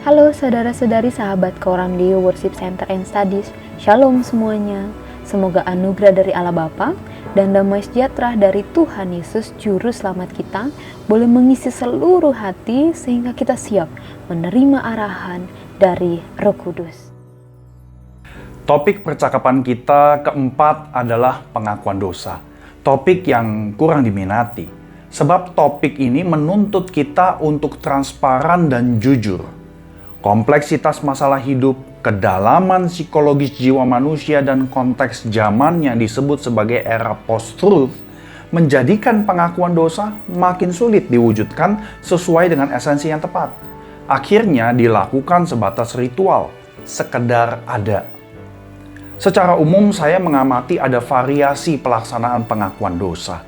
Halo saudara-saudari sahabat Koram Deo Worship Center and Studies. Shalom semuanya. Semoga anugerah dari Allah Bapa dan damai sejahtera dari Tuhan Yesus Juru Selamat kita boleh mengisi seluruh hati sehingga kita siap menerima arahan dari Roh Kudus. Topik percakapan kita keempat adalah pengakuan dosa. Topik yang kurang diminati, sebab topik ini menuntut kita untuk transparan dan jujur. Kompleksitas masalah hidup, kedalaman psikologis jiwa manusia, dan konteks zaman yang disebut sebagai era post-truth menjadikan pengakuan dosa makin sulit diwujudkan sesuai dengan esensi yang tepat. Akhirnya dilakukan sebatas ritual, sekedar ada. Secara umum saya mengamati ada variasi pelaksanaan pengakuan dosa.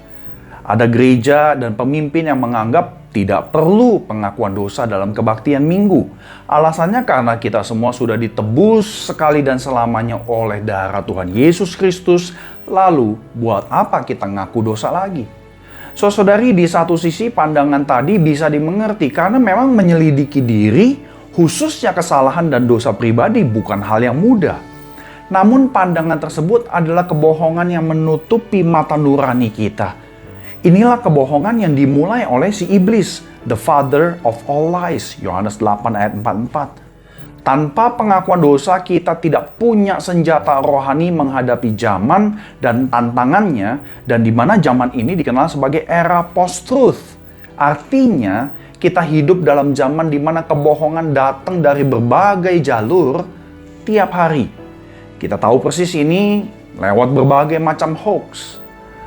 Ada gereja dan pemimpin yang menganggap tidak perlu pengakuan dosa dalam kebaktian minggu. Alasannya karena kita semua sudah ditebus sekali dan selamanya oleh darah Tuhan Yesus Kristus. Lalu buat apa kita ngaku dosa lagi? Saudari, di satu sisi pandangan tadi bisa dimengerti karena memang menyelidiki diri, khususnya kesalahan dan dosa pribadi, bukan hal yang mudah. Namun pandangan tersebut adalah kebohongan yang menutupi mata nurani kita. Inilah kebohongan yang dimulai oleh si iblis, the father of all lies, Yohanes 8 ayat 44. Tanpa pengakuan dosa, kita tidak punya senjata rohani menghadapi zaman dan tantangannya, dan di mana zaman ini dikenal sebagai era post-truth. Artinya, kita hidup dalam zaman di mana kebohongan datang dari berbagai jalur tiap hari. Kita tahu persis ini lewat berbagai macam hoax.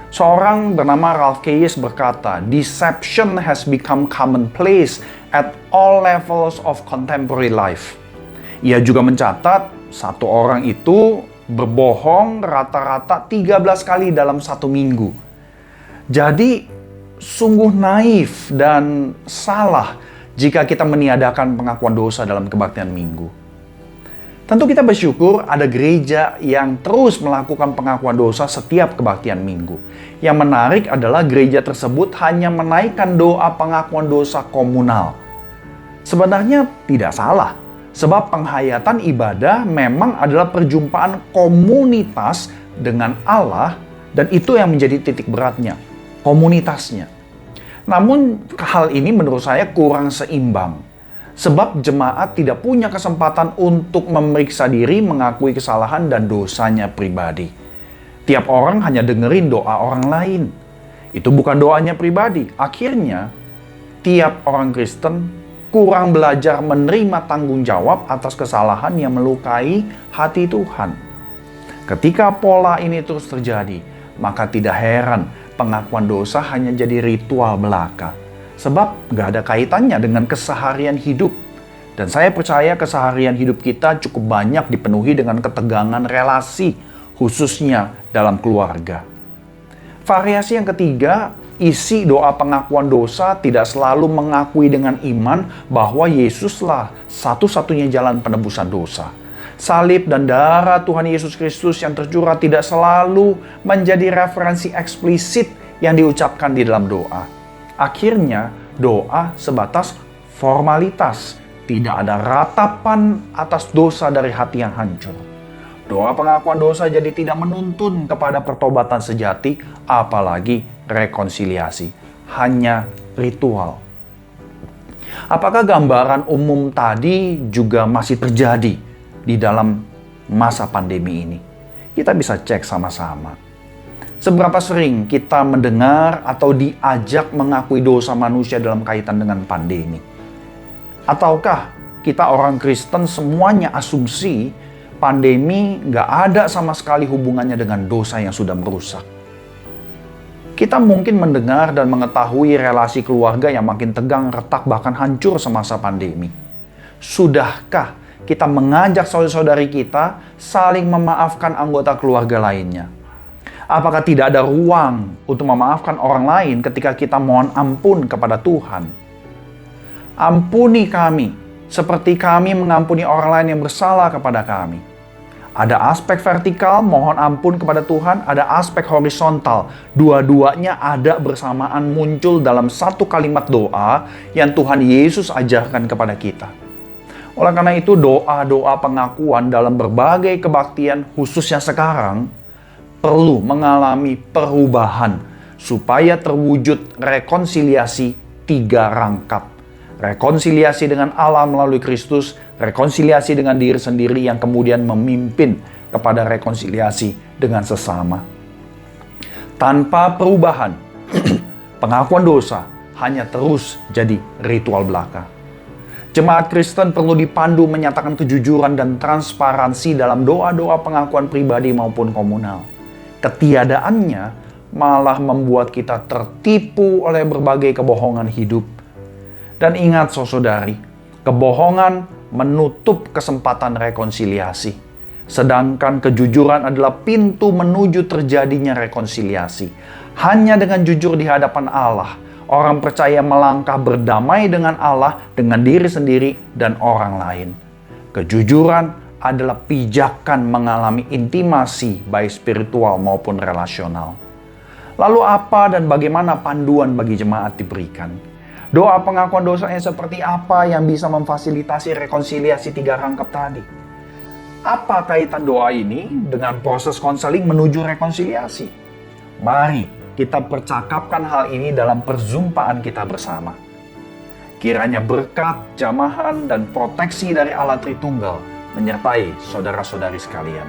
Seorang bernama Ralph Keyes berkata, "Deception has become commonplace at all levels of contemporary life." Ia juga mencatat, satu orang itu berbohong rata-rata 13 kali dalam satu minggu. Jadi, sungguh naif dan salah jika kita meniadakan pengakuan dosa dalam kebaktian minggu. Tentu kita bersyukur ada gereja yang terus melakukan pengakuan dosa setiap kebaktian minggu. Yang menarik adalah gereja tersebut hanya menaikkan doa pengakuan dosa komunal. Sebenarnya tidak salah, sebab penghayatan ibadah memang adalah perjumpaan komunitas dengan Allah, dan itu yang menjadi titik beratnya, komunitasnya. Namun hal ini menurut saya kurang seimbang. Sebab jemaat tidak punya kesempatan untuk memeriksa diri, mengakui kesalahan dan dosanya pribadi. Tiap orang hanya dengerin doa orang lain. Itu bukan doanya pribadi. Akhirnya, tiap orang Kristen kurang belajar menerima tanggung jawab atas kesalahan yang melukai hati Tuhan. Ketika pola ini terus terjadi, maka tidak heran pengakuan dosa hanya jadi ritual belaka. Sebab gak ada kaitannya dengan keseharian hidup. Dan saya percaya keseharian hidup kita cukup banyak dipenuhi dengan ketegangan relasi, khususnya dalam keluarga. Variasi yang ketiga, isi doa pengakuan dosa tidak selalu mengakui dengan iman bahwa Yesuslah satu-satunya jalan penebusan dosa. Salib dan darah Tuhan Yesus Kristus yang tercurah tidak selalu menjadi referensi eksplisit yang diucapkan di dalam doa. Akhirnya, doa sebatas formalitas. Tidak ada ratapan atas dosa dari hati yang hancur. Doa pengakuan dosa jadi tidak menuntun kepada pertobatan sejati, apalagi rekonsiliasi. Hanya ritual. Apakah gambaran umum tadi juga masih terjadi di dalam masa pandemi ini? Kita bisa cek sama-sama. Seberapa sering kita mendengar atau diajak mengakui dosa manusia dalam kaitan dengan pandemi? Ataukah kita orang Kristen semuanya asumsi pandemi nggak ada sama sekali hubungannya dengan dosa yang sudah merusak? Kita mungkin mendengar dan mengetahui relasi keluarga yang makin tegang, retak, bahkan hancur semasa pandemi. Sudahkah kita mengajak saudara-saudari kita saling memaafkan anggota keluarga lainnya? Apakah tidak ada ruang untuk memaafkan orang lain ketika kita mohon ampun kepada Tuhan? Ampuni kami, seperti kami mengampuni orang lain yang bersalah kepada kami. Ada aspek vertikal, mohon ampun kepada Tuhan, ada aspek horizontal. Dua-duanya ada bersamaan muncul dalam satu kalimat doa yang Tuhan Yesus ajarkan kepada kita. Oleh karena itu, doa-doa pengakuan dalam berbagai kebaktian, khususnya sekarang, perlu mengalami perubahan supaya terwujud rekonsiliasi 3 rangkap. Rekonsiliasi dengan Allah melalui Kristus, rekonsiliasi dengan diri sendiri yang kemudian memimpin kepada rekonsiliasi dengan sesama. Tanpa perubahan, pengakuan dosa hanya terus jadi ritual belaka. Jemaat Kristen perlu dipandu menyatakan kejujuran dan transparansi dalam doa-doa pengakuan pribadi maupun komunal. Ketiadaannya malah membuat kita tertipu oleh berbagai kebohongan hidup. Dan ingat saudari, kebohongan menutup kesempatan rekonsiliasi. Sedangkan kejujuran adalah pintu menuju terjadinya rekonsiliasi. Hanya dengan jujur di hadapan Allah, orang percaya melangkah berdamai dengan Allah, dengan diri sendiri, dan orang lain. Kejujuran adalah pijakan mengalami intimasi baik spiritual maupun relasional. Lalu apa dan bagaimana panduan bagi jemaat diberikan? Doa pengakuan dosanya seperti apa yang bisa memfasilitasi rekonsiliasi 3 rangkap tadi? Apa kaitan doa ini dengan proses konseling menuju rekonsiliasi? Mari kita percakapkan hal ini dalam perjumpaan kita bersama. Kiranya berkat, jamahan, dan proteksi dari Allah Tritunggal menyertai saudara-saudari sekalian.